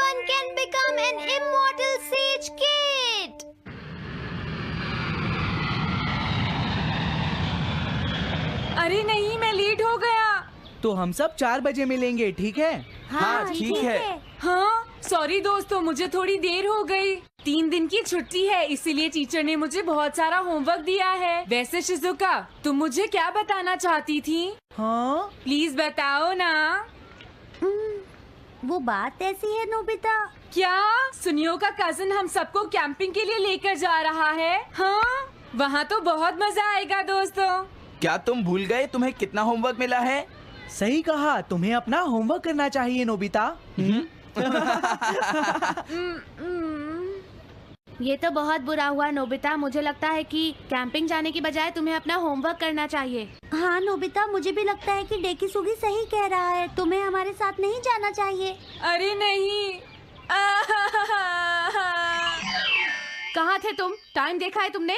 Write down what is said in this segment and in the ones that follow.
Anyone can become an immortal sage kid. अरे नहीं, मैं लेट हो गया। तो हम सब 4 बजे मिलेंगे, ठीक है? हाँ ठीक है। हाँ सॉरी दोस्तों, मुझे थोड़ी देर हो गई। 3 दिन की छुट्टी है, इसीलिए टीचर ने मुझे बहुत सारा होमवर्क दिया है। वैसे शिजुका, तुम मुझे क्या बताना चाहती थी? हाँ, प्लीज बताओ ना। वो बात ऐसी है नोबिता। क्या सुनियो का कजिन हम सबको कैंपिंग के लिए लेकर जा रहा है? हाँ, वहाँ तो बहुत मजा आएगा दोस्तों। क्या तुम भूल गए तुम्हें कितना होमवर्क मिला है? सही कहा, तुम्हें अपना होमवर्क करना चाहिए नोबिता। ये तो बहुत बुरा हुआ नोबिता। मुझे लगता है कि कैंपिंग जाने की बजाय तुम्हें अपना होमवर्क करना चाहिए। हाँ नोबिता, मुझे भी लगता है कि डेकिसुगी सही कह रहा है। तुम्हें हमारे साथ नहीं जाना चाहिए। अरे नहीं। कहाँ थे तुम? टाइम देखा है तुमने?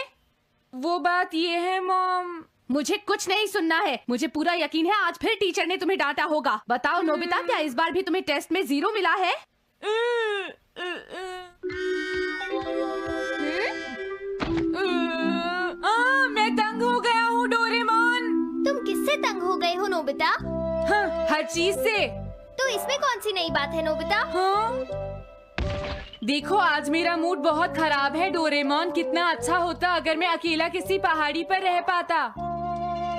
वो बात ये है मॉम। मुझे कुछ नहीं सुनना है। मुझे पूरा यकीन है आज फिर टीचर ने तुम्हें डांटा होगा। बताओ नोबिता, क्या इस बार भी तुम्हें टेस्ट में 0 मिला है? मैं तंग हो गया हूँ डोरेमोन। तुम किससे तंग हो गए हो नोबिता? हाँ, हर चीज से। तो इसमें कौन सी नई बात है नोबिता? हाँ? देखो, आज मेरा मूड बहुत खराब है डोरेमोन। कितना अच्छा होता अगर मैं अकेला किसी पहाड़ी पर रह पाता।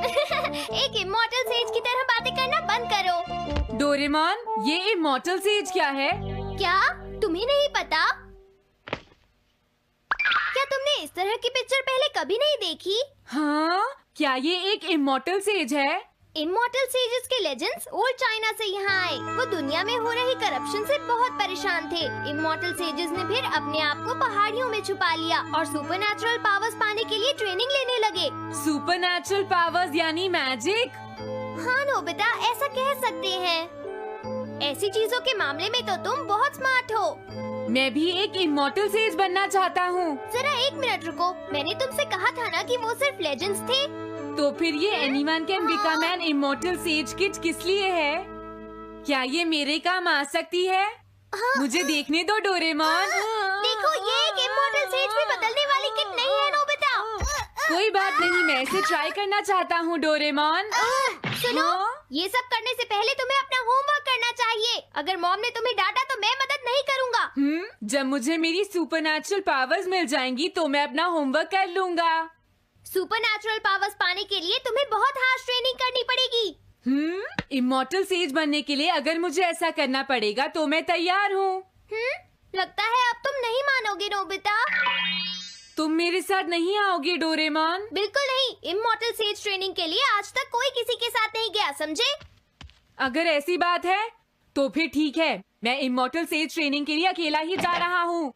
एक इमॉर्टल सेज की तरह बातें करना बंद करो। डोरेमोन, ये इमॉर्टल सेज क्या है? क्या तुम्हें नहीं पता? क्या तुमने इस तरह की पिक्चर पहले कभी नहीं देखी? हाँ, क्या ये एक इमॉर्टल सेज है? इमॉर्टल सेजेस के लेजेंड्स ओल्ड चाइना से यहाँ आए। वो दुनिया में हो रही करप्शन से बहुत परेशान थे। इमॉर्टल सेजेस ने फिर अपने आप को पहाड़ियों में छुपा लिया और सुपरनैचुरल पावर्स पाने के लिए ट्रेनिंग लेने लगे। सुपरनैचुरल पावर्स यानी मैजिक? हाँ नोबिता, ऐसा कह सकते हैं। ऐसी चीजों के मामले में तो तुम बहुत स्मार्ट हो। मैं भी एक इमॉर्टल सेज बनना चाहता हूँ। जरा 1 मिनट रुको। मैंने तुमसे कहा था ना कि वो सिर्फ लेजेंड्स थे। तो फिर ये anyone can become an immortal says kid किस लिए है? क्या ये मेरे काम आ सकती है? मुझे देखने दो डोरेमोन। देखो, ये एक इमॉर्टल सेज भी बदलने वाली किट नहीं है नोबिता। कोई बात नहीं, मैं इसे ट्राई करना चाहता हूँ डोरेमोन। सुनो, ये सब करने से पहले तुम्हें अपना होमवर्क करना चाहिए। अगर मॉम ने तुम्हें डांटा तो मैं मदद नहीं करूँगा। जब मुझे मेरी सुपरनैचुरल पावर्स मिल जाएंगी तो मैं अपना होमवर्क कर लूँगा। सुपरनैचुरल पावर्स पाने के लिए तुम्हें बहुत हार्श ट्रेनिंग करनी पड़ेगी। इमॉर्टल सेज बनने के लिए अगर मुझे ऐसा करना पड़ेगा तो मैं तैयार हूँ। लगता है अब तुम नहीं मानोगे नोबिता। तुम मेरे साथ नहीं आओगे डोरेमोन? बिल्कुल नहीं। इमॉर्टल सेज ट्रेनिंग के लिए आज तक कोई किसी के साथ नहीं गया, समझे? अगर ऐसी बात है तो फिर ठीक है, मैं इमॉर्टल सेज ट्रेनिंग के लिए अकेला ही जा रहा हूँ।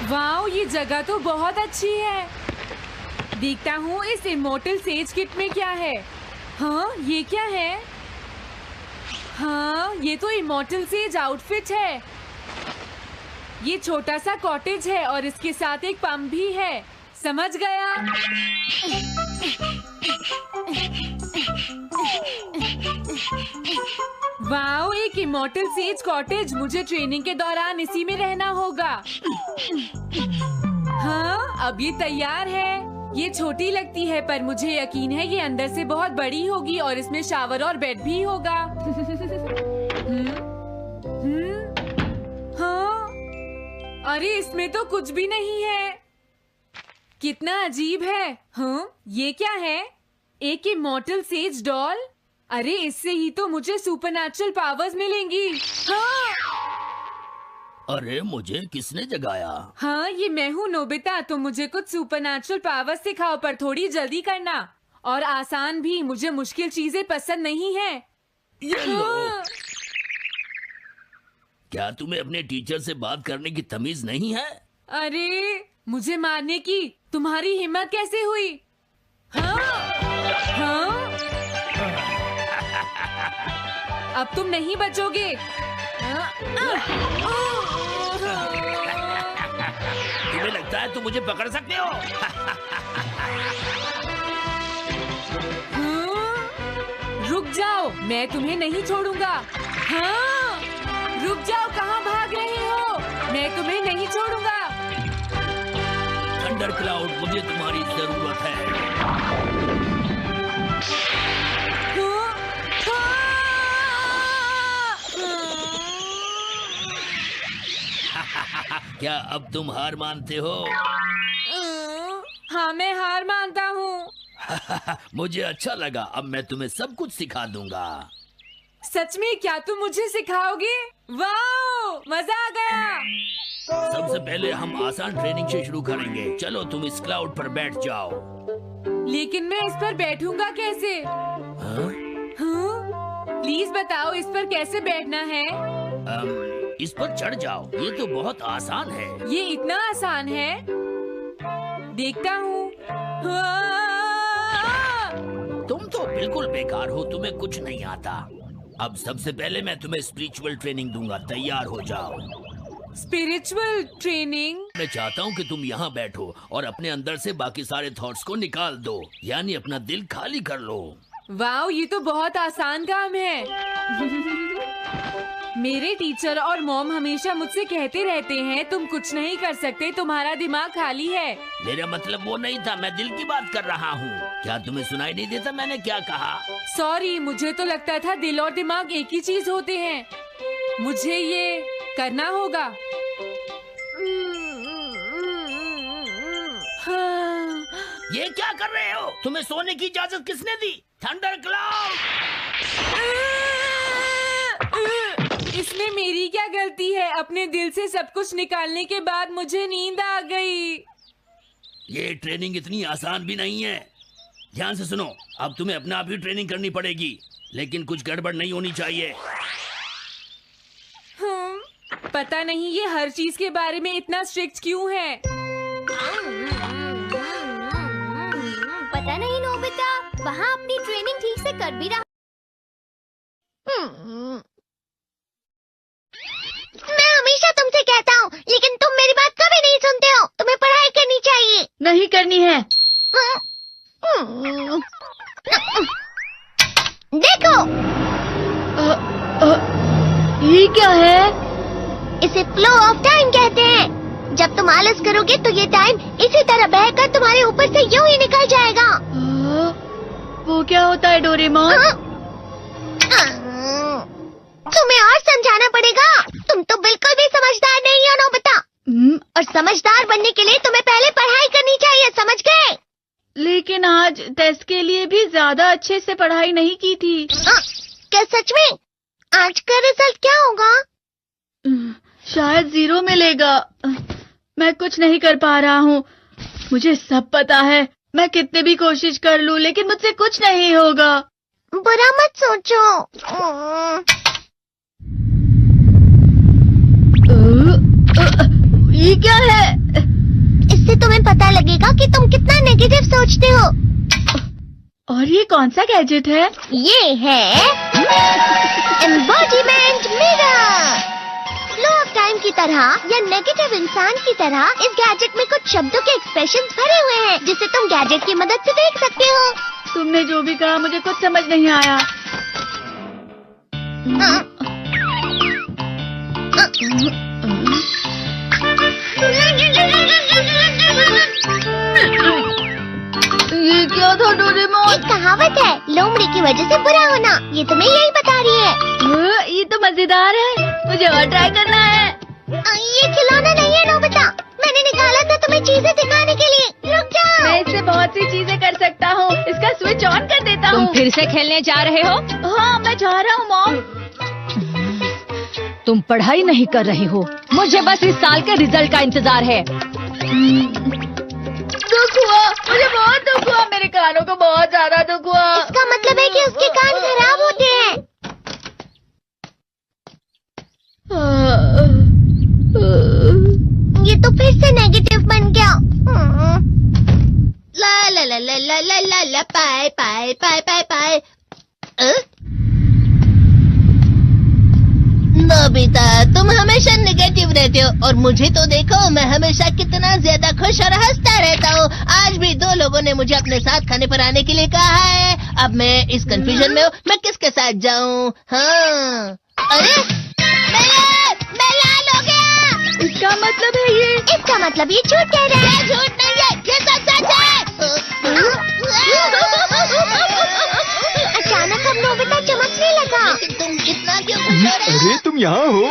वाओ, ये जगह तो बहुत अच्छी है। देखता हूँ इस इमॉर्टल सेज किट में क्या है। हाँ, ये क्या है? हाँ, ये तो इमॉर्टल सेज आउटफिट है। ये छोटा सा कॉटेज है और इसके साथ एक पंप भी है। समझ गया। वाओ, एक इमॉर्टल सेज कॉटेज। मुझे ट्रेनिंग के दौरान इसी में रहना होगा। हाँ, अब ये तैयार है। ये छोटी लगती है पर मुझे यकीन है ये अंदर से बहुत बड़ी होगी और इसमें शावर और बेड भी होगा। हाँ, अरे इसमें तो कुछ भी नहीं है। कितना अजीब है। हाँ, ये क्या है? एक इमॉर्टल सेज डॉल। अरे इससे ही तो मुझे सुपरनैचुरल पावर्स मिलेंगी। हाँ, अरे मुझे किसने जगाया? हाँ, ये मैं हूँ नोबिता। तो मुझे कुछ सुपरनैचुरल पावर्स सिखाओ, पर थोड़ी जल्दी करना और आसान भी। मुझे मुश्किल चीजें पसंद नहीं है। ये लो। हाँ। क्या तुम्हें अपने टीचर से बात करने की तमीज नहीं है? अरे, मुझे मारने की तुम्हारी हिम्मत कैसे हुई? हाँ, हाँ। अब तुम नहीं बचोगे। तुम्हें लगता है तुम मुझे पकड़ सकते हो? रुक जाओ, मैं तुम्हें नहीं छोड़ूंगा। हाँ, रुक जाओ, कहाँ भाग रहे हो? मैं तुम्हें नहीं छोड़ूंगा। थंडर क्लाउड, मुझे तुम्हारी जरूरत है। क्या अब तुम हार मानते हो? हाँ, मैं हार मानता हूँ। मुझे अच्छा लगा। अब मैं तुम्हें सब कुछ सिखा दूंगा। सच में? क्या तुम मुझे सिखाओगे? वाह, मजा आ गया। सबसे पहले हम आसान ट्रेनिंग से शुरू करेंगे। चलो तुम इस क्लाउड पर बैठ जाओ। लेकिन मैं इस पर बैठूंगा कैसे? हाँ? प्लीज बताओ, इस पर कैसे बैठना है? इस पर चढ़ जाओ। ये तो बहुत आसान है। ये इतना आसान है? देखता हूँ। तुम तो बिल्कुल बेकार हो, तुम्हें कुछ नहीं आता। अब सबसे पहले मैं तुम्हें स्पिरिचुअल ट्रेनिंग दूंगा। तैयार हो जाओ। Spiritual training? मैं चाहता हूँ कि तुम यहाँ बैठो और अपने अंदर से बाकी सारे थॉट्स को निकाल दो, यानी अपना दिल खाली कर लो। वाह, ये तो बहुत आसान काम है। मेरे टीचर और मॉम हमेशा मुझसे कहते रहते हैं, तुम कुछ नहीं कर सकते, तुम्हारा दिमाग खाली है। मेरा मतलब वो नहीं था, मैं दिल की बात कर रहा हूँ। क्या तुम्हें सुनाई नहीं देता मैंने क्या कहा? सॉरी, मुझे तो लगता था दिल और दिमाग एक ही चीज होते हैं। मुझे ये करना होगा। हाँ। ये क्या कर रहे हो? तुम्हें सोने की इजाजत किसने दी? Thunder cloud! इसमें मेरी क्या गलती है? अपने दिल से सब कुछ निकालने के बाद मुझे नींद आ गई। ये ट्रेनिंग इतनी आसान भी नहीं है। ध्यान से सुनो, अब तुम्हें अपने आप ही ट्रेनिंग करनी पड़ेगी, लेकिन कुछ गड़बड़ नहीं होनी चाहिए। पता नहीं ये हर चीज के बारे में इतना स्ट्रिक्ट क्यों है। पता नहीं नोबिता, वहाँ अपनी ट्रेनिंग ठीक से कर भी रहा। मैं हमेशा तुमसे कहता हूँ, लेकिन तुम मेरी बात कभी नहीं सुनते हो। तुम्हें पढ़ाई करनी चाहिए। नहीं करनी है। देखो, ये क्या है? इसे फ्लो ऑफ टाइम कहते हैं। जब तुम आलस करोगे तो ये टाइम इसी तरह बहकर तुम्हारे ऊपर से यूं ही निकल जाएगा। वो क्या होता है डोरेमोन? तुम्हें और समझाना पड़ेगा। तुम तो बिल्कुल भी समझदार नहीं हो नोबिता। और समझदार बनने के लिए तुम्हें पहले पढ़ाई करनी चाहिए, समझ गए? लेकिन आज टेस्ट के लिए भी ज्यादा अच्छे से पढ़ाई नहीं की थी। क्या सच में? आज का रिजल्ट क्या होगा? शायद 0 मिलेगा। मैं कुछ नहीं कर पा रहा हूँ। मुझे सब पता है। मैं कितने भी कोशिश कर लूँ, लेकिन मुझसे कुछ नहीं होगा। बुरा मत सोचो। ये क्या है? इससे तुम्हें पता लगेगा कि तुम कितना नेगेटिव सोचते हो। और ये कौन सा गैजेट है? ये है embodiment mirror. Flow of time की तरह या नेगेटिव इंसान की तरह इस गैजेट में कुछ शब्दों के एक्सप्रेशंस भरे हुए हैं, जिसे तुम गैजेट की मदद से देख सकते हो। तुमने जो भी कहा मुझे कुछ समझ नहीं आया। ये क्या था डोरेमोन? एक कहावत है, लोमड़ी की वजह से बुरा होना। ये तुम्हें यही बता रही है। ये तो मजेदार है। मुझे और ट्राई करना है। ये खिलौना नहीं है नोबिता, मैंने निकाला था तुम्हें चीजें दिखाने के लिए। रुक जाओ। मैं इससे बहुत सी चीजें कर सकता हूँ। इसका स्विच ऑन कर देता हूँ। तुम फिर से खेलने जा रहे हो? हाँ, मैं जा रहा हूँ मॉम। तुम पढ़ाई नहीं कर रही हो। मुझे बस इस साल के रिजल्ट का इंतजार है। दुख हुआ, मुझे बहुत दुख हुआ। मेरे कानों को बहुत ज्यादा दुख हुआ। इसका मतलब है कि उसके कान खराब होते हैं। ये तो फिर से नेगेटिव बन गया। ला ला ला ला ला ला ला ला पाए पाए पाए पाए पाए। नोबिता, तुम हमेशा नेगेटिव रहते हो और मुझे तो देखो, मैं हमेशा कितना ज्यादा खुश और हंसता रहता हूँ। आज भी 2 लोगों ने मुझे अपने साथ खाने पर आने के लिए कहा है। अब मैं इस कंफ्यूजन में हूँ, मैं किसके साथ जाऊँ? हाँ, अरे मैं लाल हो गया। इसका मतलब है ये। इसका मतलब ये झूठ कह रहा है। झूठ नहीं है, ये सच है। अचानक हम नोबिता चमकने लगा। तुम इतना क्यों खुश हो रहे हो? अरे तुम यहाँ हो?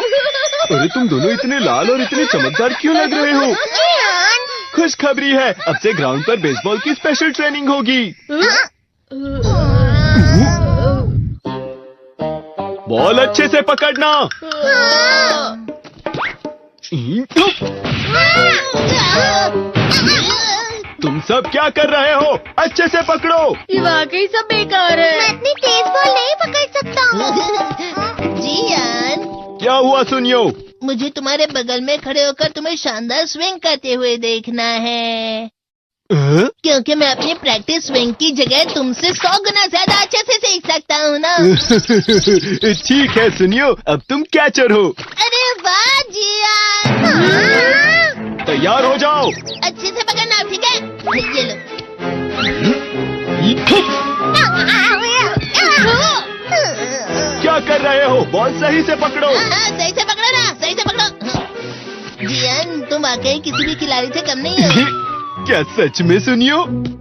अरे तुम दोनों इतने लाल और इतने चमकदार क्यों लग रहे हो? खुशखबरी है, अब से ग्राउंड पर बेसबॉल की स्पेशल ट्रेनिंग होगी। बॉल अच्छे से पकड़ना। तुम सब क्या कर रहे हो? अच्छे से पकड़ो। ये वाकई सब बेकार है। मैं इतनी तेज बॉल नहीं पकड़ सकता हूँ। जियान, क्या हुआ सुनियो? मुझे तुम्हारे बगल में खड़े होकर तुम्हें शानदार स्विंग करते हुए देखना है, क्योंकि मैं अपनी प्रैक्टिस स्विंग की जगह तुमसे 100 गुना ज्यादा अच्छे से सीख सकता हूँ ना। ठीक है सुनियो, अब तुम कैचर हो। अरे वाह जियान। तैयार हो जाओ। अच्छे से पकड़ना, ठीक है? ये लो। क्या कर रहे हो? बॉल सही से पकड़ो। सही से पकड़ो ना, सही से पकड़ो। जियान, तुम वाकई किसी भी खिलाड़ी से कम नहीं हो। क्या सच में सुनियो?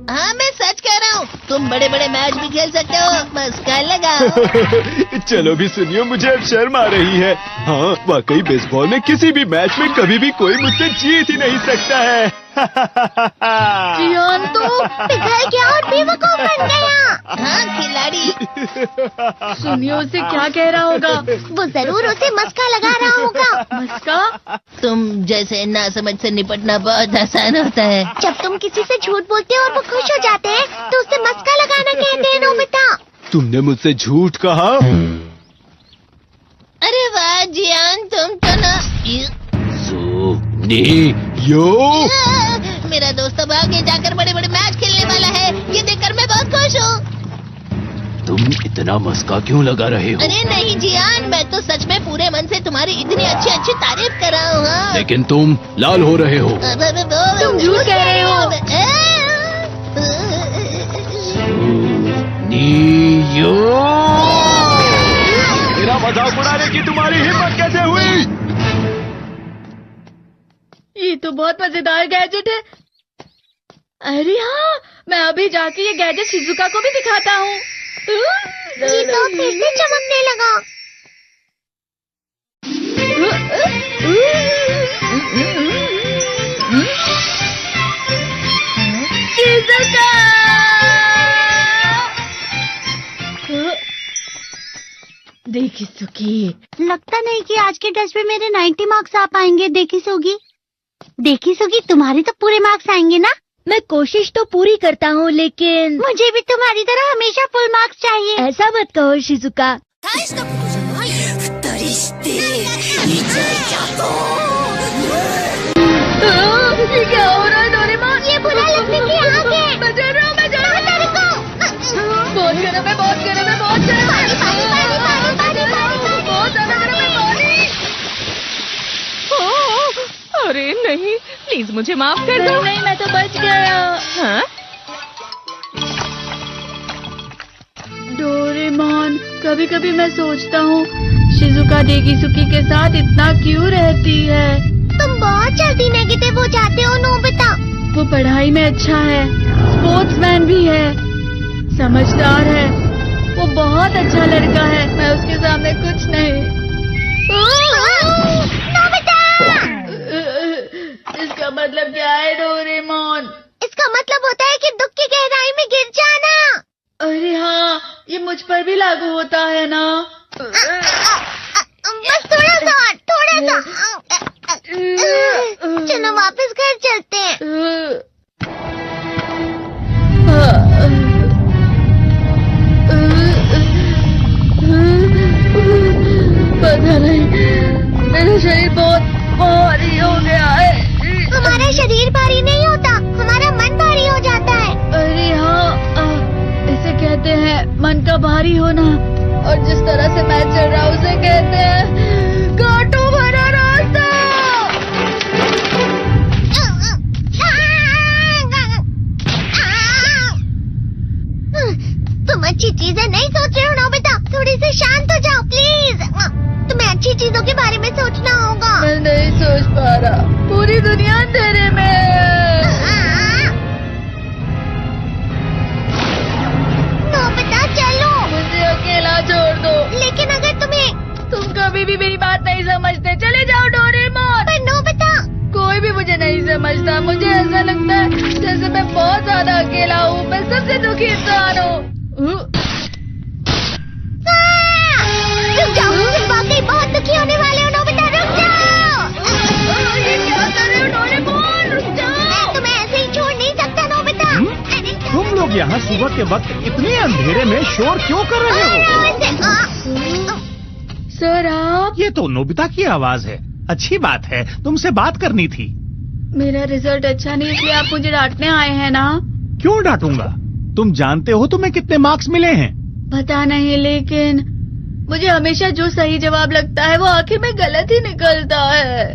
हाँ, मैं सच कह रहा हूँ। तुम बड़े बड़े मैच भी खेल सकते हो, बस कर लगाओ। चलो भी सुनियो, मुझे अब शर्म आ रही है। हाँ, वाकई बेसबॉल में किसी भी मैच में कभी भी कोई मुझसे जीत ही नहीं सकता है। जियान तो पिघल गया और बेवकूफ बन गया। हाँ, खिलाड़ी। सुनियो से क्या कह रहा होगा? वो जरूर उसे मस्का लगा रहा होगा। मस्का? तुम जैसे नासमझ से निपटना बहुत आसान होता है। जब तुम किसी से झूठ बोलते हो और वो खुश हो जाते हैं, तो उसे मस्का लगाना कहते हैं नोबिता। तुमने मुझसे झूठ कहा? अरे वाह जियान, तुम तो ना। यो, मेरा दोस्त अब आगे जाकर बड़े बड़े मैच खेलने वाला है। ये देखकर मैं बहुत खुश हूँ। तुम इतना मस्का क्यों लगा रहे हो? अरे नहीं जियान, मैं तो सच में पूरे मन से तुम्हारी इतनी अच्छी अच्छी तारीफ कर रहा हूँ। हाँ। लेकिन तुम लाल हो रहे हो। तुम झूठ कह रहे हो। यो, मेरा मजाक उड़ाने की तुम्हारी हिम्मत कैसे हुई? ये तो बहुत मजेदार गैजेट है। अरे हाँ, मैं अभी जाके ये गैजेट शिजुका को भी दिखाता हूँ। जी तो फिर से चमकने लगा। शिजुका! देखी सुकी, लगता नहीं कि आज के टेस्ट में मेरे 90 मार्क्स आ पाएंगे। देखी सोगी, तुम्हारे तो पूरे मार्क्स आएंगे ना? मैं कोशिश तो पूरी करता हूँ, लेकिन मुझे भी तुम्हारी तरह हमेशा फुल मार्क्स चाहिए। ऐसा मत कहो शिजुका। ये क्या हो रहा है डोरेमोन? ये बुरा लगने की आग है। मैं डर रहा हूँ। बहुत गर्म है। बहुत ज्यादा गर्म है पानी। अरे नहीं, प्लीज मुझे माफ कर दो। नहीं, मैं तो बच गया। हाँ? डोरेमोन, कभी कभी मैं सोचता हूँ शिजुका डेगिसुकी के साथ इतना क्यों रहती है। तुम बहुत जल्दी नेगेटिव हो जाते हो नोबिता। वो पढ़ाई में अच्छा है, स्पोर्ट्समैन भी है, समझदार है। वो बहुत अच्छा लड़का है। मैं उसके सामने कुछ नहीं। नोबिता! इसका मतलब क्या है डोरेमोन? इसका मतलब होता है कि दुख की गहराई में गिर जाना। अरे हाँ, ये मुझ पर भी लागू होता है ना। बस थोड़ा सा। चलो वापस घर चलते हैं। पता नहीं, मेरा शरीर बहुत भारी हो गया है। हमारा शरीर भारी नहीं होता, हमारा मन भारी हो जाता है। अरे हाँ, इसे कहते हैं मन का भारी होना। और जिस तरह से मैं चल रहा हूँ उसे कहते हैं कांटों भरा रास्ता। तुम अच्छी चीजें नहीं सोच रहे हो नोबिता। थोड़ी सी शांत हो जाओ प्लीज। अच्छी चीजों के बारे में सोचना होगा। मैं नहीं सोच पा रहा, पूरी दुनिया अंधेरे में है। नोबिता चलो। मुझे अकेला छोड़ दो। लेकिन अगर तुम कभी भी मेरी बात नहीं समझते, चले जाओ डोरेमोन। पर नोबिता। कोई भी मुझे नहीं समझता। मुझे ऐसा लगता है जैसे मैं बहुत ज्यादा अकेला हूँ। मैं सबसे दुखी इंसान हूँ। रुक जाओ, तुम वाकई बहुत दुखी होने वाले हो नोबिता, रुक जाओ। ये क्या कर रहे हो डोरेमोन? रुक जाओ। मैं तुम्हें ऐसे ही छोड़ नहीं सकता नोबिता। तुम लोग यहाँ सुबह के वक्त इतने अंधेरे में शोर क्यों कर रहे हो? सर आप? ये तो नोबिता की आवाज है। अच्छी बात है, तुमसे बात करनी थी। मेरा रिजल्ट अच्छा नहीं, इसलिए आप मुझे डांटने आए हैं ना? क्यों डांटूंगा? तुम जानते हो तुम्हें कितने मार्क्स मिले हैं? पता नहीं, लेकिन मुझे हमेशा जो सही जवाब लगता है वो आखिर में गलत ही निकलता है।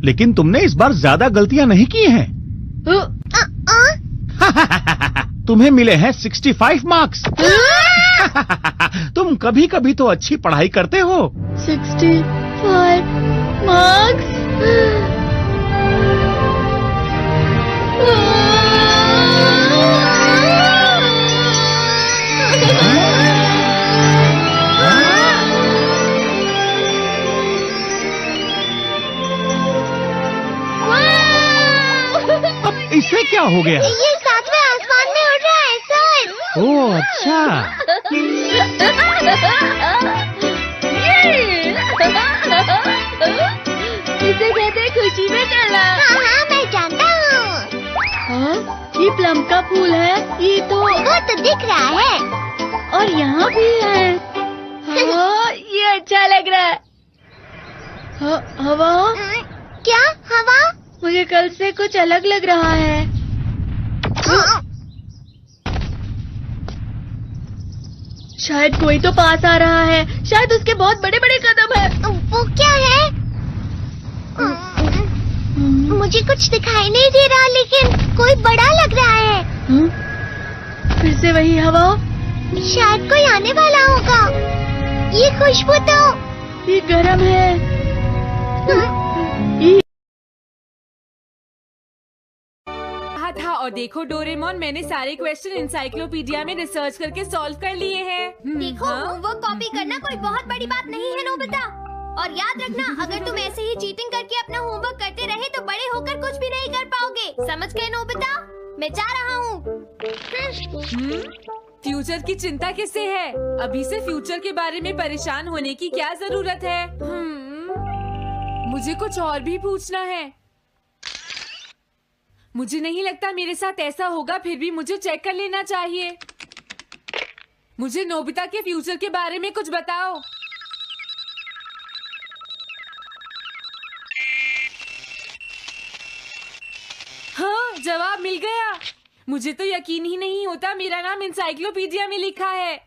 लेकिन तुमने इस बार ज्यादा गलतियाँ नहीं की हैं। तुम्हें मिले हैं 65 मार्क्स। तुम कभी कभी तो अच्छी पढ़ाई करते हो। 65 मार्क्स? अब इससे क्या हो गया? ये सातवें आसमान में उड़ रहा है सर। ओह अच्छा। इसे कहते हैं खुशी में चला। हाँ, मैं जानता हूँ। हाँ, ये प्लम का फूल है। ये तो वो तो दिख रहा है। और यहाँ भी है। हाँ, ये अच्छा लग रहा है। हवा? क्या हवा? मुझे कल से कुछ अलग लग रहा है। शायद कोई तो पास आ रहा है। शायद उसके बहुत बड़े बड़े कदम है। वो क्या है? मुझे कुछ दिखाई नहीं दे रहा, लेकिन कोई बड़ा लग रहा है। फिर से वही हवा। शायद कोई आने वाला होगा। ये खुशबू तो ये गरम है। था और देखो डोरेमोन, मैंने सारे क्वेश्चन एनसाइक्लोपीडिया में रिसर्च करके सॉल्व कर लिए हैं। देखो, होमवर्क कॉपी करना कोई बहुत बड़ी बात नहीं है नोबिता। और याद रखना, अगर तुम ऐसे ही चीटिंग करके अपना होमवर्क करते रहे तो बड़े होकर कुछ भी नहीं कर पाओगे। समझ गए नोबिता? मैं जा रहा हूँ। फ्यूचर की चिंता किससे है? अभी से फ्यूचर के बारे में परेशान होने की क्या जरूरत है? मुझे कुछ और भी पूछना है। मुझे नहीं लगता मेरे साथ ऐसा होगा, फिर भी मुझे चेक कर लेना चाहिए। मुझे नोबिता के फ्यूचर के बारे में कुछ बताओ। हाँ, जवाब मिल गया। मुझे तो यकीन ही नहीं होता मेरा नाम एनसाइक्लोपीडिया में लिखा है।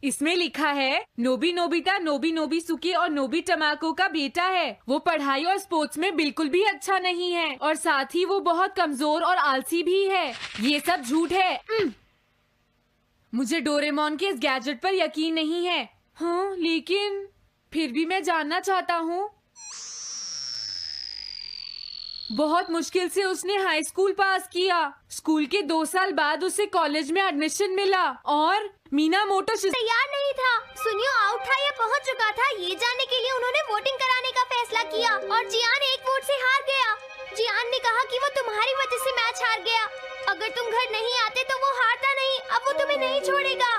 इसमें लिखा है नोबी नोबिता नोबी नोबिसुके और नोबी टमाको का बेटा है। वो पढ़ाई और स्पोर्ट्स में बिल्कुल भी अच्छा नहीं है और साथ ही वो बहुत कमजोर और आलसी भी है। ये सब झूठ है। मुझे डोरेमोन के इस गैजेट पर यकीन नहीं है। हाँ, लेकिन फिर भी मैं जानना चाहता हूँ। बहुत मुश्किल से उसने हाई स्कूल पास किया। स्कूल के 2 साल बाद उसे कॉलेज में एडमिशन मिला और मीनामोटो तैयार नहीं था। सुनियो आउट था या पहुंच चुका था, ये जानने के लिए उन्होंने वोटिंग कराने का फैसला किया और जियान 1 वोट से हार गया। जियान ने कहा कि वो तुम्हारी वजह से मैच हार गया। अगर तुम घर नहीं आते तो वो हारता नहीं। अब वो तुम्हें नहीं छोड़ेगा।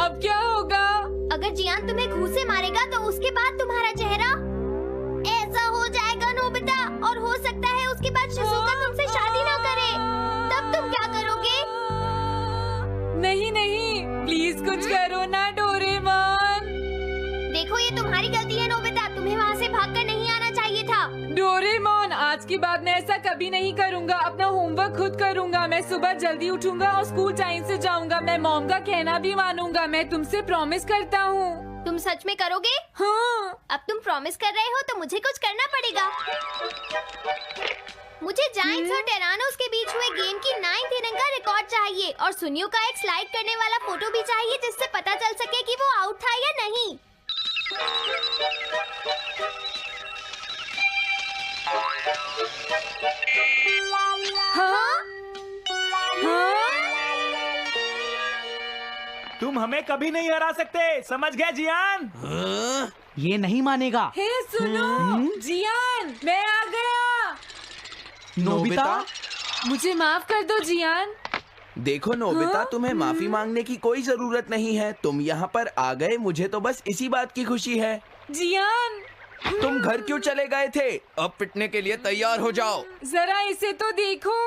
अब क्या होगा? अगर जियान तुम्हें घूंसे मारेगा तो उसके बाद तुम्हारा चेहरा ऐसा हो जाएगा नोबिता, और हो सकता है उसके बाद शिज़ुका तुमसे शादी ना करे। तब तुम क्या करोगे? नहीं नहीं, प्लीज कुछ करो ना डोरेमोन। देखो, ये तुम्हारी गलती है नोबिता। तुम्हें वहाँ से भागकर नहीं आना चाहिए था। डोरेमोन, आज के बाद मैं ऐसा कभी नहीं करूँगा। अपना होमवर्क खुद करूँगा। मैं सुबह जल्दी उठूंगा और स्कूल टाइम से जाऊँगा। मैं मॉम का कहना भी मानूंगा। मैं तुमसे प्रॉमिस करता हूँ। तुम सच में करोगे? हाँ। अब तुम प्रॉमिस कर रहे हो तो मुझे कुछ करना पड़ेगा। मुझे जायंट्स और टेरानोस के बीच हुए गेम की 9th इनिंग का रिकॉर्ड रिकॉर्ड चाहिए और सुनियो का एक स्लाइड करने वाला फोटो भी चाहिए जिससे पता चल सके कि वो आउट था या नहीं। हाँ? हाँ? तुम हमें कभी नहीं हरा सकते, समझ गए जियान? ये नहीं मानेगा। हे सुनो, जियान, मैं आ गया। नोबिता, मुझे माफ कर दो जियान। देखो नोबिता, तुम्हें माफी मांगने की कोई जरूरत नहीं है। तुम यहाँ पर आ गए, मुझे तो बस इसी बात की खुशी है। जियान, तुम घर क्यों चले गए थे? अब पिटने के लिए तैयार हो जाओ। जरा इसे तो देखो।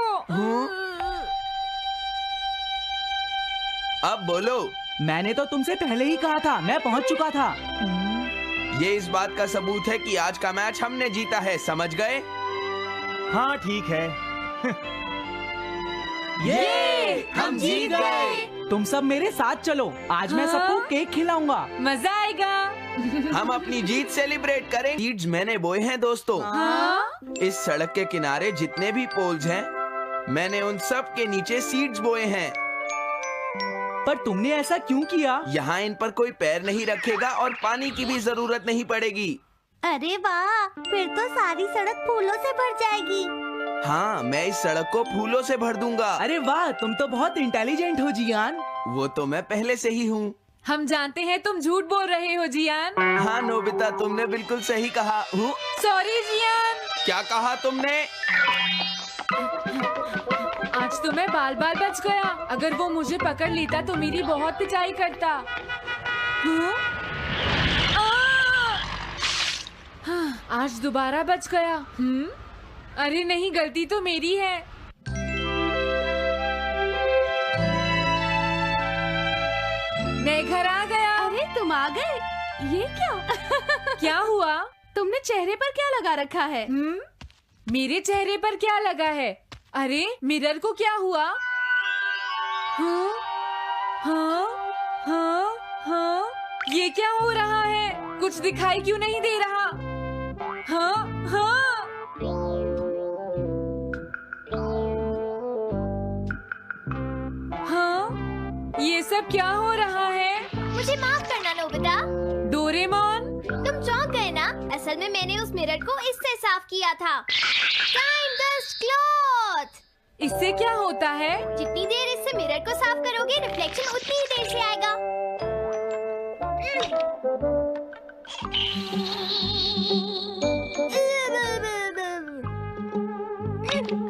अब बोलो। मैंने तो तुमसे पहले ही कहा था, मैं पहुंच चुका था। ये इस बात का सबूत है कि आज का मैच हमने जीता है, समझ गए? हाँ ठीक है। ये हम जीत गए। तुम सब मेरे साथ चलो, आज मैं सबको केक खिलाऊंगा। मजा आएगा। हम अपनी जीत सेलिब्रेट करें। सीड्स मैंने बोए हैं दोस्तों। इस सड़क के किनारे जितने भी पोल्स हैं, मैंने उन सब के नीचे सीड्स बोए हैं। पर तुमने ऐसा क्यों किया? यहाँ इन पर कोई पैर नहीं रखेगा और पानी की भी जरूरत नहीं पड़ेगी। अरे वाह, फिर तो सारी सड़क फूलों से भर जाएगी। हाँ, मैं इस सड़क को फूलों से भर दूंगा। अरे वाह, तुम तो बहुत इंटेलिजेंट हो जियान। वो तो मैं पहले से ही हूँ। हम जानते हैं तुम झूठ बोल रहे हो जियान। हाँ नोबिता, तुमने बिल्कुल सही कहा। Sorry Gian. क्या कहा तुमने? आज तो मैं बाल बाल बच गया। अगर वो मुझे पकड़ लेता तो मेरी बहुत पिटाई करता। आज दोबारा बच गया। अरे नहीं, गलती तो मेरी है। मैं घर आ गया। अरे तुम आ गए, ये क्या? क्या हुआ? तुमने चेहरे पर क्या लगा रखा है? मेरे चेहरे पर क्या लगा है? अरे मिरर को क्या हुआ? हाँ, हाँ, हाँ, हाँ, ये क्या हो रहा है? कुछ दिखाई क्यों नहीं दे रहा? हाँ, हाँ। हाँ, ये सब क्या हो रहा है? मुझे माफ करना नोबिता। डोरेमोन, तुम चौंक गए ना? असल में मैंने उस मिरर को इससे साफ किया था। Time dust cloth. इससे क्या होता है? जितनी देर इससे मिरर को साफ करोगे, रिफ्लेक्शन उतनी ही देर से आएगा।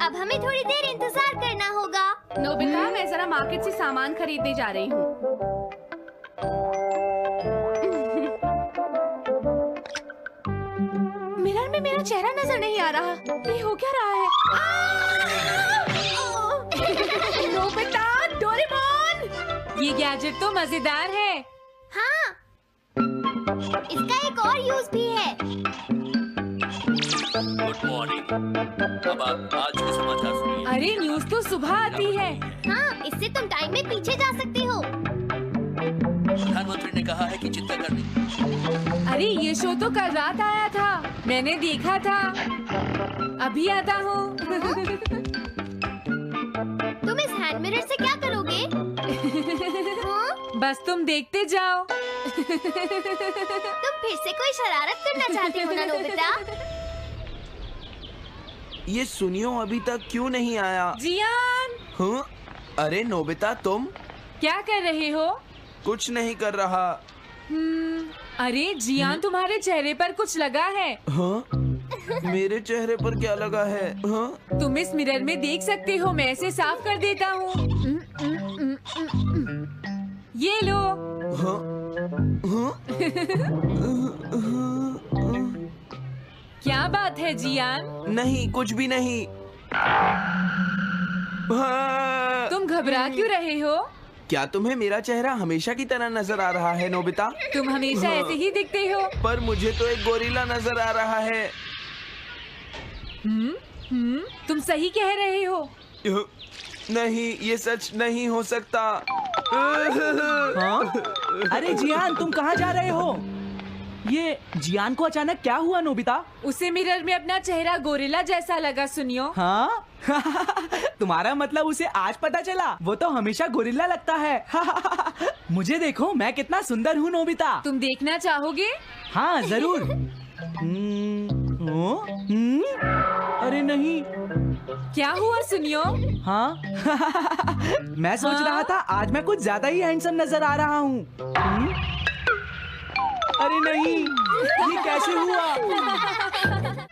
अब हमें थोड़ी देर इंतजार करना होगा। नोबिता, मैं जरा मार्केट से सामान खरीदने जा रही हूँ। मिरर में मेरा चेहरा नजर नहीं आ रहा। ये हो क्या रहा है? Nobita, Doraemon! ये गैजेट तो मजेदार है। हाँ, इसका एक और यूज भी है। Good morning. अब आप आज के समाचार सुनिए। अरे न्यूज तो सुबह आती है। हाँ, इससे तुम टाइम में पीछे जा सकते हो। प्रधानमंत्री ने कहा है कि चिंता करनी। अरे ये शो तो कल रात आया था, मैंने देखा था। अभी आता हूँ। तुम इस हैंड मिरर से क्या करोगे? हाँ? बस तुम देखते जाओ। तुम फिर से कोई शरारत करना चाहते हो ना नोबिता? ये सुनियो अभी तक क्यों नहीं आया? जियान, हाँ? अरे नोबिता, तुम क्या कर रहे हो? कुछ नहीं कर रहा। अरे जियान, तुम्हारे चेहरे पर कुछ लगा है। हाँ? मेरे चेहरे पर क्या लगा है? हाँ? तुम इस मिरर में देख सकते हो, मैं इसे साफ कर देता हूँ। ये लो। हाँ? हाँ? क्या बात है जियान? नहीं, कुछ भी नहीं। हाँ। तुम घबरा क्यों रहे हो? क्या तुम्हें मेरा चेहरा हमेशा की तरह नजर आ रहा है नोबिता? तुम हमेशा ऐसे ही दिखते हो। पर मुझे तो एक गोरिल्ला नजर आ रहा है। तुम सही कह रहे हो। नहीं, ये सच नहीं हो सकता। हाँ? अरे जियान, तुम कहाँ जा रहे हो? ये जियान को अचानक क्या हुआ नोबिता? उसे मिरर में अपना चेहरा गोरिल्ला जैसा लगा सुनियो। हाँ तुम्हारा मतलब उसे आज पता चला? वो तो हमेशा गोरिल्ला लगता है। मुझे देखो, मैं कितना सुंदर हूँ नोबिता। तुम देखना चाहोगे? हाँ जरूर। अरे नहीं। क्या हुआ सुनियो? हाँ मैं सोच रहा था आज मैं कुछ ज्यादा ही हैंडसम नजर आ रहा हूँ। अरे नहीं, ये कैसे हुआ?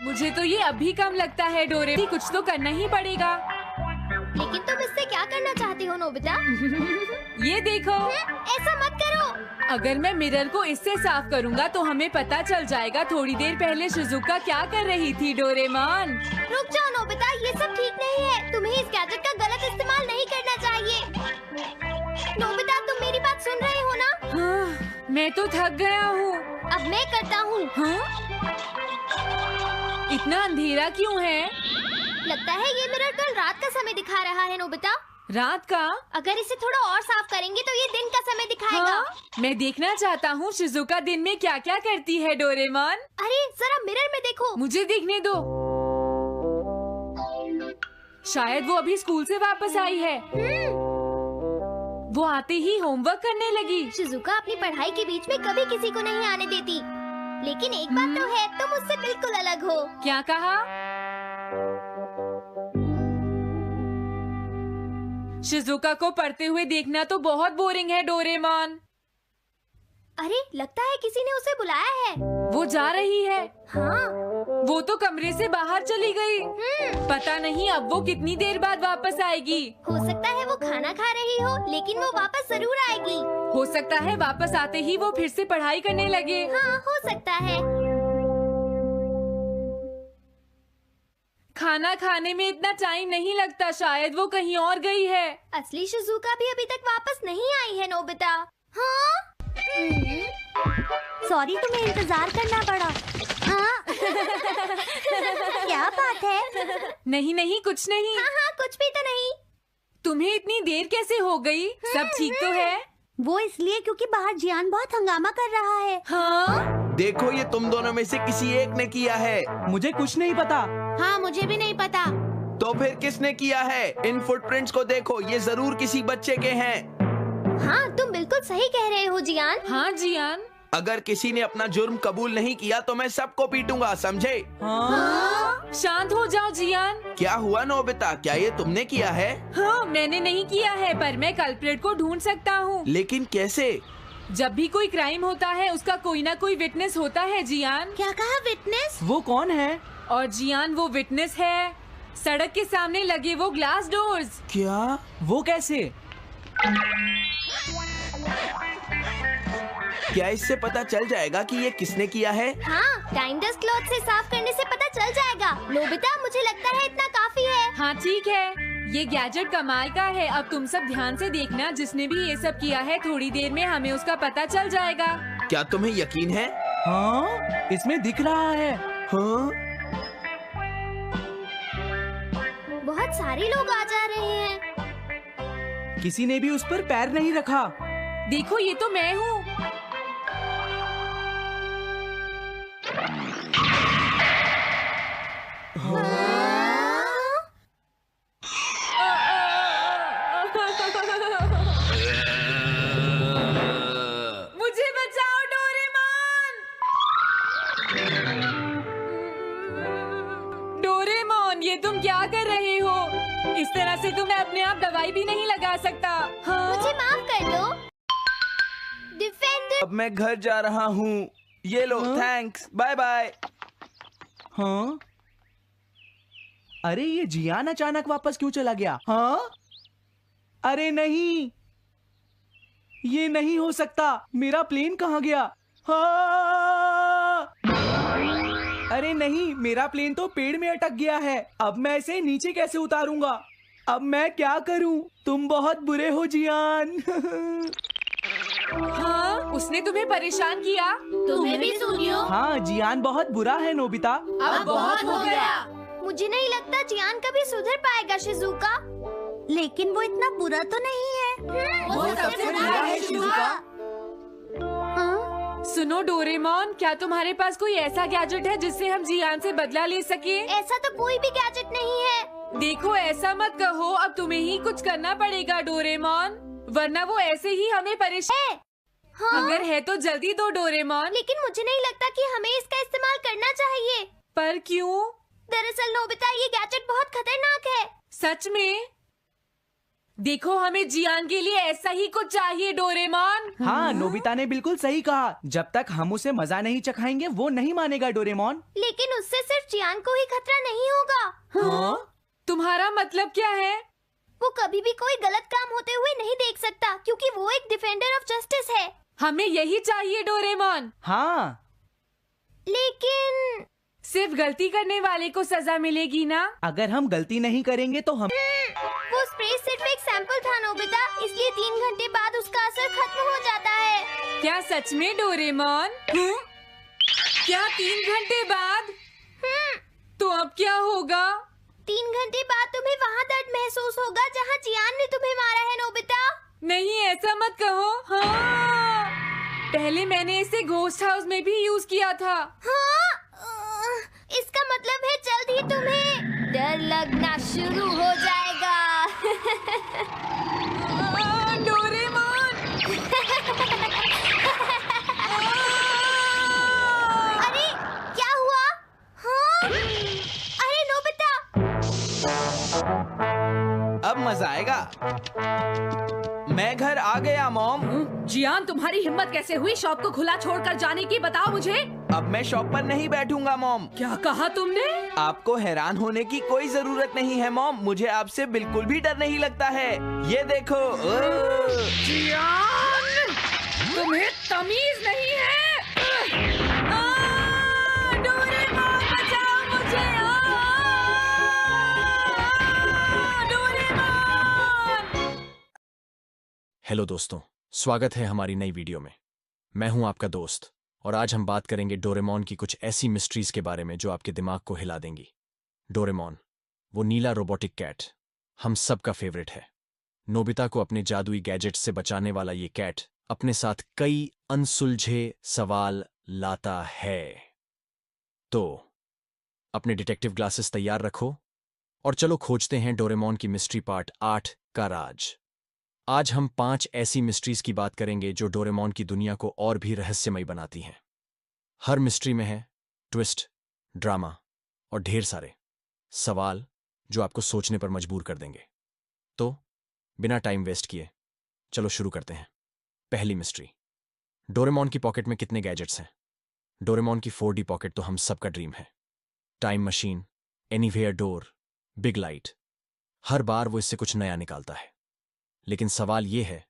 मुझे तो ये अभी कम लगता है डोरे, कुछ तो करना ही पड़ेगा। लेकिन तुम इससे क्या करना चाहती हो नोबिता? ये देखो। ऐसा मत करो। अगर मैं मिरर को इससे साफ करूंगा तो हमें पता चल जाएगा थोड़ी देर पहले शिजुका क्या कर रही थी। डोरेमोन रुक जाओ नोबिता, ये सब ठीक नहीं है। तुम्हें इस गैजेट का गलत इस्तेमाल नहीं करना चाहिए। नोबिता, तुम मेरी बात सुन रहे हो ना? हाँ, मैं तो थक गया हूँ। अब मैं करता हूँ। हाँ? इतना अंधेरा क्यों है? लगता है ये मिरर कल रात का समय दिखा रहा है नोबिता। रात का? अगर इसे थोड़ा और साफ करेंगे तो ये दिन का समय दिखाएगा। हाँ? मैं देखना चाहता हूँ शिजुका दिन में क्या क्या करती है। डोरेमोन अरे जरा मिरर में देखो। मुझे देखने दो। शायद वो अभी स्कूल से वापस आई है। वो आते ही होमवर्क करने लगी। शिजुका अपनी पढ़ाई के बीच में कभी किसी को नहीं आने देती। लेकिन एक बात तो है, तुम उससे बिल्कुल अलग हो। क्या कहा? शिजुका को पढ़ते हुए देखना तो बहुत बोरिंग है डोरेमोन। अरे लगता है किसी ने उसे बुलाया है। वो जा रही है। हाँ। वो तो कमरे से बाहर चली गई। पता नहीं अब वो कितनी देर बाद वापस आएगी। हो सकता है वो खाना खा रही हो, लेकिन वो वापस जरूर आएगी। हो सकता है वापस आते ही वो फिर से पढ़ाई करने लगे। हाँ, हो सकता है। खाना खाने में इतना टाइम नहीं लगता, शायद वो कहीं और गई है। असली शिजुका भी अभी तक वापस नहीं आई है नोबिता। हाँ? सॉरी, तुम्हें इंतजार करना पड़ा। हाँ? क्या बात है? नहीं नहीं, कुछ नहीं। हाँ हाँ, कुछ भी तो नहीं। तुम्हें इतनी देर कैसे हो गई? सब ठीक तो है? वो इसलिए क्योंकि बाहर जियान बहुत हंगामा कर रहा है। हाँ? देखो, ये तुम दोनों में से किसी एक ने किया है। मुझे कुछ नहीं पता। हाँ, मुझे भी नहीं पता। तो फिर किसने किया है? इन फुटप्रिंट्स को देखो, ये जरूर किसी बच्चे के हैं। हाँ, तुम बिल्कुल सही कह रहे हो जियान। हाँ जियान। अगर किसी ने अपना जुर्म कबूल नहीं किया तो मैं सबको पीटूंगा, समझे? हाँ? शांत हो जाओ जियान। क्या हुआ नोबिता, क्या ये तुमने किया है? हाँ, मैंने नहीं किया है, पर मैं कल्प्रेट को ढूंढ सकता हूँ। लेकिन कैसे? जब भी कोई क्राइम होता है उसका कोई ना कोई विटनेस होता है जियान। क्या कहा, विटनेस? वो कौन है? और जियान वो विटनेस है। सड़क के सामने लगे वो ग्लास डोर्स। क्या? वो कैसे? क्या इससे पता चल जाएगा कि ये किसने किया है? हाँ, टाइम डस्ट क्लॉथ से साफ करने से पता चल जाएगा। नोबिता, मुझे लगता है इतना काफी है। हाँ ठीक है, ये गैजेट कमाल का है। अब तुम सब ध्यान से देखना, जिसने भी ये सब किया है थोड़ी देर में हमें उसका पता चल जाएगा। क्या तुम्हें यकीन है? हाँ, इसमें दिख रहा है। हाँ? बहुत सारे लोग आ जा रहे हैं। किसी ने भी उस पर पैर नहीं रखा। देखो, ये तो मैं हूँ। मुझे बचाओ डोरेमोन। डोरेमोन, ये तुम क्या कर रहे हो? इस तरह से तो मैं अपने आप दवाई भी नहीं लगा सकता। हाँ? मुझे माफ कर दो। डिफेंडर। अब मैं घर जा रहा हूँ। ये लो, थैंक्स, बाय बाय। हाँ? अरे ये जियान अचानक वापस क्यों चला गया? हाँ? अरे नहीं, ये नहीं हो सकता। मेरा प्लेन कहाँ गया? हाँ! अरे नहीं, मेरा प्लेन तो पेड़ में अटक गया है। अब मैं इसे नीचे कैसे उतारूंगा? अब मैं क्या करूं? तुम बहुत बुरे हो जियान। हाँ? उसने तुम्हें परेशान किया? तुम्हें भी सुनियो। हाँ, जियान बहुत बुरा है नोबिता। अब बहुत हो गया। मुझे नहीं लगता जियान कभी सुधर पाएगा शिजुका। लेकिन वो इतना बुरा तो नहीं है। वो सबसे बुरा है शिजुका। हाँ? सुनो डोरेमोन, क्या तुम्हारे पास कोई ऐसा गैजेट है जिससे हम जियान से बदला ले सके? ऐसा तो कोई भी गैजेट नहीं है। देखो ऐसा मत कहो, अब तुम्हें ही कुछ करना पड़ेगा डोरेमोन, वरना वो ऐसे ही हमें परेशान। हाँ? अगर है तो जल्दी दो डोरेमोन। लेकिन मुझे नहीं लगता कि हमें इसका इस्तेमाल करना चाहिए। पर क्यों? दरअसल नोबिता, ये गैजेट बहुत खतरनाक है। सच में? देखो हमें जियान के लिए ऐसा ही कुछ चाहिए डोरेमोन। हाँ, नोबिता ने बिल्कुल सही कहा। जब तक हम उसे मजा नहीं चखाएंगे वो नहीं मानेगा डोरेमोन। लेकिन उससे सिर्फ जियान को ही खतरा नहीं होगा। हाँ? तुम्हारा मतलब क्या है? वो कभी भी कोई गलत काम होते हुए नहीं देख सकता, क्योंकि वो एक डिफेंडर ऑफ जस्टिस है। हमें यही चाहिए डोरेमोन। हाँ, लेकिन सिर्फ गलती करने वाले को सजा मिलेगी ना? अगर हम गलती नहीं करेंगे तो हम वो स्प्रे सिर्फ एक सैंपल था नोबिता, इसलिए 3 घंटे बाद उसका असर खत्म हो जाता है। क्या सच में डोरेमोन? क्या 3 घंटे बाद? तो अब क्या होगा? 3 घंटे बाद तुम्हें वहाँ दर्द महसूस होगा जहाँ जियान ने तुम्हें मारा है नोबिता। नहीं, ऐसा मत कहो। हाँ, पहले मैंने इसे घोस्ट हाउस में भी यूज किया था। हाँ? इसका मतलब है जल्द ही तुम्हें डर लगना शुरू हो जाएगा। डोरेमोन! अरे क्या हुआ? हाँ? अरे नोबिता! अब मजा आएगा। मैं घर आ गया मॉम। जियान, तुम्हारी हिम्मत कैसे हुई शॉप को खुला छोड़कर जाने की? बताओ मुझे। अब मैं शॉप पर नहीं बैठूंगा मॉम। क्या कहा तुमने? आपको हैरान होने की कोई जरूरत नहीं है मॉम, मुझे आपसे बिल्कुल भी डर नहीं लगता है। ये देखो। जियान, तुम्हें तमीज नहीं है। डोरेमोन, बचाओ मुझे! डोरेमोन! हेलो दोस्तों, स्वागत है हमारी नई वीडियो में। मैं हूं आपका दोस्त और आज हम बात करेंगे डोरेमोन की कुछ ऐसी मिस्ट्रीज के बारे में जो आपके दिमाग को हिला देंगी। डोरेमोन, वो नीला रोबोटिक कैट, हम सब का फेवरेट है। नोबिता को अपने जादुई गैजेट्स से बचाने वाला ये कैट अपने साथ कई अनसुलझे सवाल लाता है। तो अपने डिटेक्टिव ग्लासेस तैयार रखो और चलो खोजते हैं डोरेमोन की मिस्ट्री पार्ट 8 का राज। आज हम 5 ऐसी मिस्ट्रीज की बात करेंगे जो डोरेमोन की दुनिया को और भी रहस्यमयी बनाती हैं। हर मिस्ट्री में है ट्विस्ट, ड्रामा और ढेर सारे सवाल जो आपको सोचने पर मजबूर कर देंगे। तो बिना टाइम वेस्ट किए चलो शुरू करते हैं। पहली मिस्ट्री, डोरेमोन की पॉकेट में कितने गैजेट्स हैं? डोरेमोन की 4D पॉकेट तो हम सबका ड्रीम है। Time machine, anywhere door, big light, हर बार वो इससे कुछ नया निकालता है। लेकिन सवाल ये है,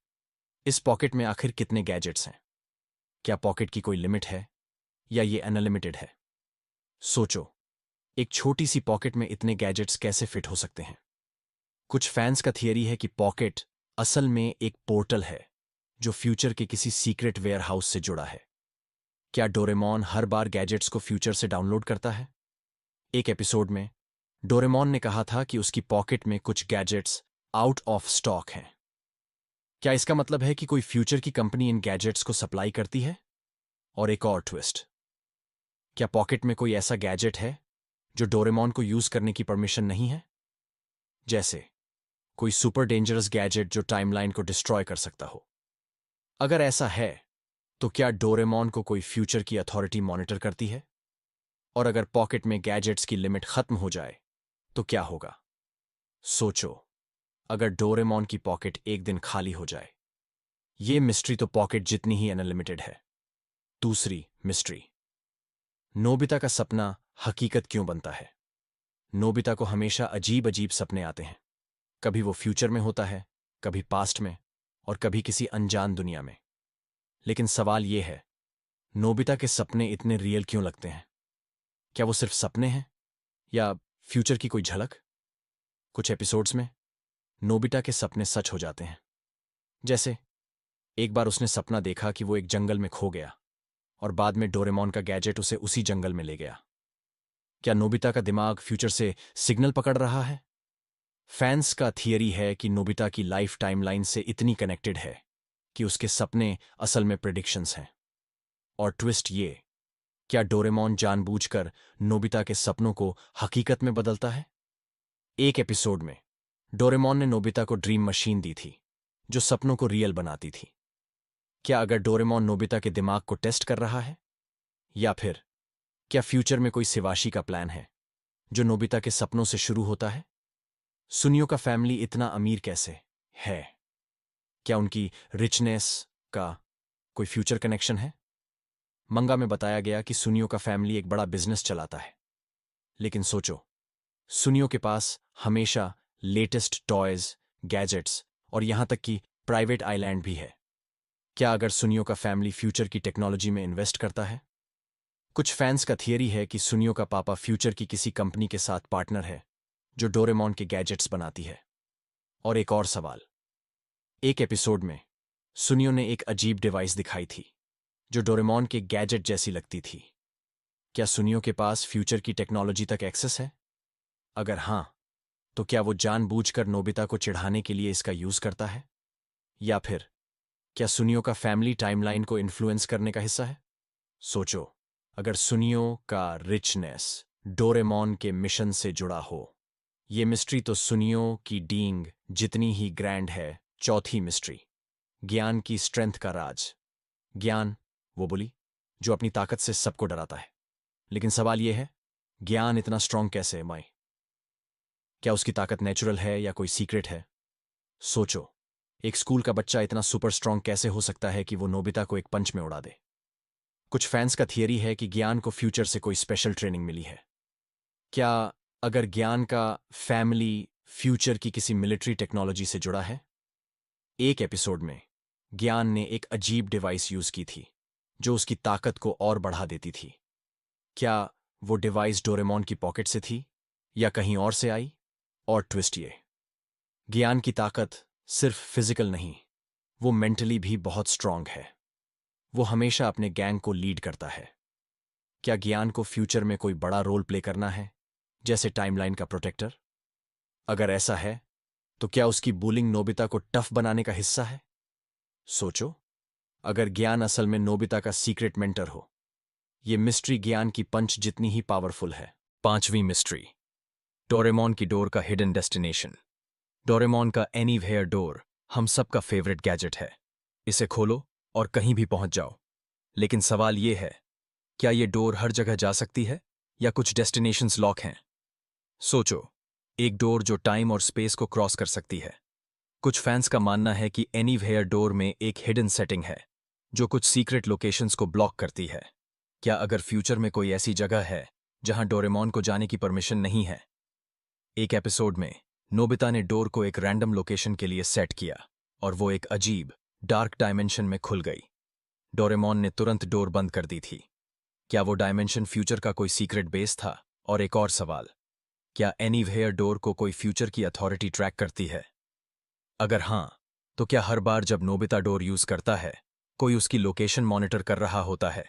इस पॉकेट में आखिर कितने गैजेट्स हैं? क्या पॉकेट की कोई लिमिट है या ये अनलिमिटेड है? सोचो, एक छोटी सी पॉकेट में इतने गैजेट्स कैसे फिट हो सकते हैं? कुछ फैंस का थियरी है कि पॉकेट असल में एक पोर्टल है जो फ्यूचर के किसी सीक्रेट वेयर हाउस से जुड़ा है। क्या डोरेमोन हर बार गैजेट्स को फ्यूचर से डाउनलोड करता है? एक एपिसोड में डोरेमोन ने कहा था कि उसकी पॉकेट में कुछ गैजेट्स आउट ऑफ स्टॉक हैं। क्या इसका मतलब है कि कोई फ्यूचर की कंपनी इन गैजेट्स को सप्लाई करती है? और एक और ट्विस्ट, क्या पॉकेट में कोई ऐसा गैजेट है जो डोरेमोन को यूज करने की परमिशन नहीं है? जैसे कोई सुपर डेंजरस गैजेट जो टाइमलाइन को डिस्ट्रॉय कर सकता हो। अगर ऐसा है तो क्या डोरेमोन को कोई फ्यूचर की अथॉरिटी मॉनिटर करती है? और अगर पॉकेट में गैजेट्स की लिमिट खत्म हो जाए तो क्या होगा? सोचो, अगर डोरेमोन की पॉकेट एक दिन खाली हो जाए। ये मिस्ट्री तो पॉकेट जितनी ही अनलिमिटेड है। दूसरी मिस्ट्री, नोबिता का सपना हकीकत क्यों बनता है? नोबिता को हमेशा अजीब अजीब सपने आते हैं। कभी वो फ्यूचर में होता है, कभी पास्ट में और कभी किसी अनजान दुनिया में। लेकिन सवाल ये है, नोबिता के सपने इतने रियल क्यों लगते हैं? क्या वो सिर्फ सपने हैं या फ्यूचर की कोई झलक? कुछ एपिसोड्स में नोबिता के सपने सच हो जाते हैं। जैसे एक बार उसने सपना देखा कि वो एक जंगल में खो गया और बाद में डोरेमोन का गैजेट उसे उसी जंगल में ले गया। क्या नोबिता का दिमाग फ्यूचर से सिग्नल पकड़ रहा है? फैंस का थियरी है कि नोबिता की लाइफ टाइमलाइन से इतनी कनेक्टेड है कि उसके सपने असल में प्रेडिक्शंस हैं। और ट्विस्ट ये, क्या डोरेमोन जानबूझकर नोबिता के सपनों को हकीकत में बदलता है? एक एपिसोड में डोरेमोन ने नोबिता को ड्रीम मशीन दी थी जो सपनों को रियल बनाती थी। क्या अगर डोरेमोन नोबिता के दिमाग को टेस्ट कर रहा है? या फिर क्या फ्यूचर में कोई सिवाशी का प्लान है जो नोबिता के सपनों से शुरू होता है? सुनियो का फैमिली इतना अमीर कैसे है? क्या उनकी रिचनेस का कोई फ्यूचर कनेक्शन है? मंगा में बताया गया कि सुनियो का फैमिली एक बड़ा बिजनेस चलाता है, लेकिन सोचो, सुनियो के पास हमेशा लेटेस्ट टॉयज, गैजेट्स और यहां तक कि प्राइवेट आइलैंड भी है। क्या अगर सुनियो का फैमिली फ्यूचर की टेक्नोलॉजी में इन्वेस्ट करता है? कुछ फैंस का थियरी है कि सुनियो का पापा फ्यूचर की किसी कंपनी के साथ पार्टनर है जो डोरेमोन के गैजेट्स बनाती है। और एक और सवाल, एक एपिसोड में सुनियो ने एक अजीब डिवाइस दिखाई थी जो डोरेमोन के गैजेट जैसी लगती थी। क्या सुनियो के पास फ्यूचर की टेक्नोलॉजी तक एक्सेस है? अगर हां, तो क्या वो जानबूझकर नोबिता को चिढ़ाने के लिए इसका यूज करता है? या फिर क्या सुनियो का फैमिली टाइमलाइन को इन्फ्लुएंस करने का हिस्सा है? सोचो, अगर सुनियो का रिचनेस डोरेमोन के मिशन से जुड़ा हो। ये मिस्ट्री तो सुनियो की डींग जितनी ही ग्रैंड है। चौथी मिस्ट्री, ज्ञान की स्ट्रेंथ का राज। ज्ञान, वो बोली जो अपनी ताकत से सबको डराता है। लेकिन सवाल यह है, ज्ञान इतना स्ट्रांग कैसे है माई? क्या उसकी ताकत नेचुरल है या कोई सीक्रेट है? सोचो, एक स्कूल का बच्चा इतना सुपर स्ट्रांग कैसे हो सकता है कि वो नोबिता को एक पंच में उड़ा दे? कुछ फैंस का थियरी है कि ज्ञान को फ्यूचर से कोई स्पेशल ट्रेनिंग मिली है। क्या अगर ज्ञान का फैमिली फ्यूचर की किसी मिलिट्री टेक्नोलॉजी से जुड़ा है? एक एपिसोड में ज्ञान ने एक अजीब डिवाइस यूज की थी जो उसकी ताकत को और बढ़ा देती थी। क्या वो डिवाइस डोरेमोन की पॉकेट से थी या कहीं और से आई? और ट्विस्ट ये, ज्ञान की ताकत सिर्फ फिजिकल नहीं, वो मेंटली भी बहुत स्ट्रांग है। वो हमेशा अपने गैंग को लीड करता है। क्या ज्ञान को फ्यूचर में कोई बड़ा रोल प्ले करना है, जैसे टाइमलाइन का प्रोटेक्टर? अगर ऐसा है, तो क्या उसकी बुलिंग नोबिता को टफ बनाने का हिस्सा है? सोचो, अगर ज्ञान असल में नोबिता का सीक्रेट मेंटर हो। ये मिस्ट्री ज्ञान की पंच जितनी ही पावरफुल है। पांचवी मिस्ट्री, डोरेमोन की डोर का हिडन डेस्टिनेशन। डोरेमोन का एनीवेयर डोर हम सबका फेवरेट गैजेट है। इसे खोलो और कहीं भी पहुंच जाओ। लेकिन सवाल यह है, क्या ये डोर हर जगह जा सकती है या कुछ डेस्टिनेशंस लॉक हैं? सोचो, एक डोर जो टाइम और स्पेस को क्रॉस कर सकती है। कुछ फैंस का मानना है कि एनीवेयर डोर में एक हिडन सेटिंग है जो कुछ सीक्रेट लोकेशंस को ब्लॉक करती है। क्या अगर फ्यूचर में कोई ऐसी जगह है जहां डोरेमोन को जाने की परमिशन नहीं है? एक एपिसोड में नोबिता ने डोर को एक रैंडम लोकेशन के लिए सेट किया और वो एक अजीब डार्क डायमेंशन में खुल गई। डोरेमोन ने तुरंत डोर बंद कर दी थी। क्या वो डायमेंशन फ्यूचर का कोई सीक्रेट बेस था? और एक और सवाल, क्या एनीवेयर डोर को कोई फ्यूचर की अथॉरिटी ट्रैक करती है? अगर हां, तो क्या हर बार जब नोबिता डोर यूज करता है, कोई उसकी लोकेशन मॉनिटर कर रहा होता है?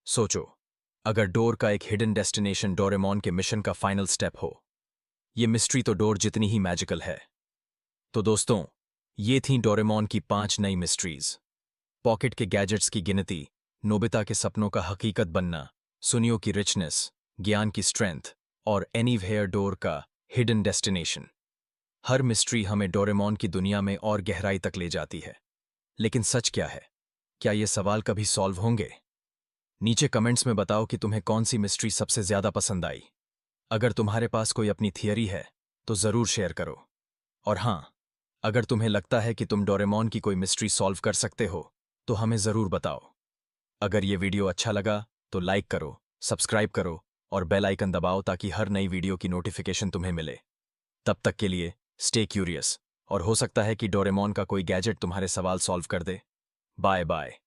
सोचो, अगर डोर का एक हिडन डेस्टिनेशन डोरेमोन के मिशन का फाइनल स्टेप हो। ये मिस्ट्री तो डोर जितनी ही मैजिकल है। तो दोस्तों, ये थीं डोरेमोन की 5 नई मिस्ट्रीज। पॉकेट के गैजेट्स की गिनती, नोबिता के सपनों का हकीकत बनना, सुनियो की रिचनेस, ज्ञान की स्ट्रेंथ और एनीवेयर डोर का हिडन डेस्टिनेशन। हर मिस्ट्री हमें डोरेमोन की दुनिया में और गहराई तक ले जाती है। लेकिन सच क्या है? क्या ये सवाल कभी सॉल्व होंगे? नीचे कमेंट्स में बताओ कि तुम्हें कौन सी मिस्ट्री सबसे ज्यादा पसंद आई। अगर तुम्हारे पास कोई अपनी थियरी है तो जरूर शेयर करो। और हां, अगर तुम्हें लगता है कि तुम डोरेमोन की कोई मिस्ट्री सॉल्व कर सकते हो तो हमें जरूर बताओ। अगर ये वीडियो अच्छा लगा तो लाइक करो, सब्सक्राइब करो और बेल आइकन दबाओ ताकि हर नई वीडियो की नोटिफिकेशन तुम्हें मिले। तब तक के लिए स्टे क्यूरियस, और हो सकता है कि डोरेमोन का कोई गैजेट तुम्हारे सवाल सॉल्व कर दे। Bye bye.